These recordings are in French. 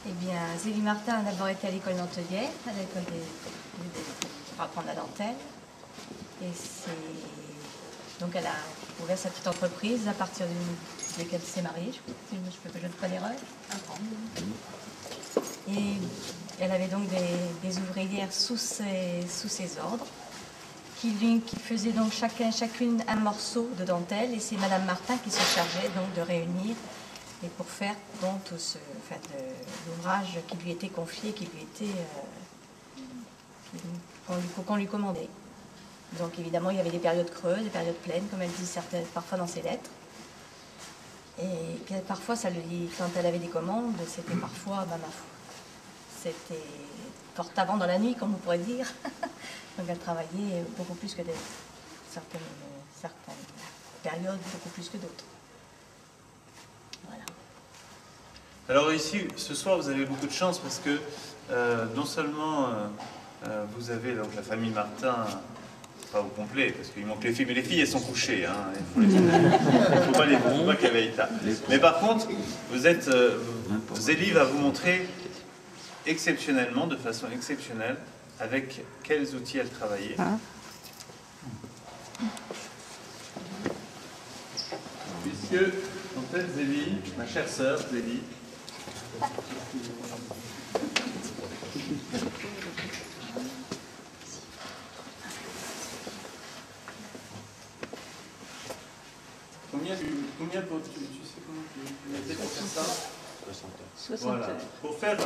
Eh bien, Zélie Martin a d'abord été à l'école Nantelière, à l'école pour apprendre la dentelle. Et donc elle a ouvert sa petite entreprise à partir de laquelle elle s'est mariée, je ne fais pas d'erreur. Et elle avait donc des ouvrières sous ses ordres qui faisaient donc chacune un morceau de dentelle, et c'est Madame Martin qui se chargeait donc de réunir et pour faire donc tout l'ouvrage qui lui était confié, qu'on lui commandait. Donc évidemment il y avait des périodes creuses, des périodes pleines, comme elle dit parfois dans ses lettres. Et puis, parfois, quand elle avait des commandes, c'était parfois, c'était fort avant dans la nuit, comme on pourrait dire. Donc elle travaillait beaucoup plus que certaines périodes, beaucoup plus que d'autres. Voilà. Alors ici, ce soir, vous avez beaucoup de chance parce que non seulement vous avez donc la famille Martin, pas au complet, parce qu'il manque les filles, mais les filles, elles sont couchées. Hein, il ne faut pas qu'elles veillent tard. Mais par contre, Zélie va vous montrer exceptionnellement, de façon exceptionnelle, avec quels outils elle travaillait. Puisque, en fait, Zélie, ma chère sœur, Zélie, Combien tu sais comment tu étais pour faire ça? 60 heures. Voilà. Pour faire de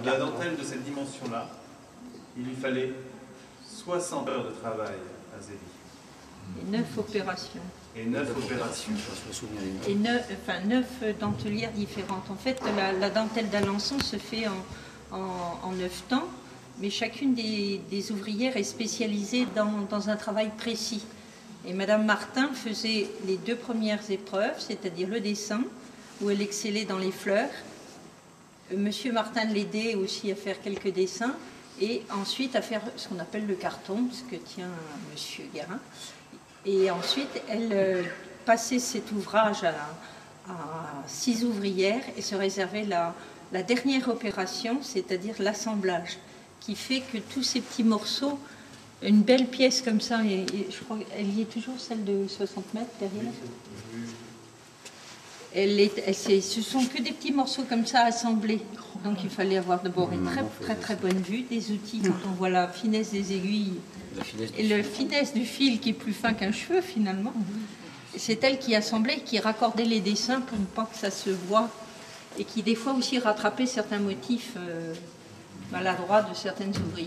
la dentelle de cette dimension-là, il lui fallait 60 heures de travail à Zélie. Et 9 opérations. Et 9 opérations. Et 9 dentelières différentes. En fait, la dentelle d'Alençon se fait en 9 temps, mais chacune des ouvrières est spécialisée dans un travail précis. Et Madame Martin faisait les 2 premières épreuves, c'est-à-dire le dessin, où elle excellait dans les fleurs. Monsieur Martin l'aidait aussi à faire quelques dessins, et ensuite à faire ce qu'on appelle le carton, ce que tient Monsieur Guérin. Et ensuite, elle passait cet ouvrage à 6 ouvrières et se réservait la dernière opération, c'est-à-dire l'assemblage, qui fait que tous ces petits morceaux, une belle pièce comme ça, et je crois qu'elle y est toujours, celle de 60 mètres derrière. Ce sont que des petits morceaux comme ça assemblés. Donc il fallait avoir d'abord une très bonne vue des outils quand on voit la finesse des aiguilles et la finesse du fil qui est plus fin qu'un cheveu finalement. C'est elle qui assemblait, qui raccordait les dessins pour ne pas que ça se voie et qui des fois aussi rattrapait certains motifs maladroits de certaines ouvrières.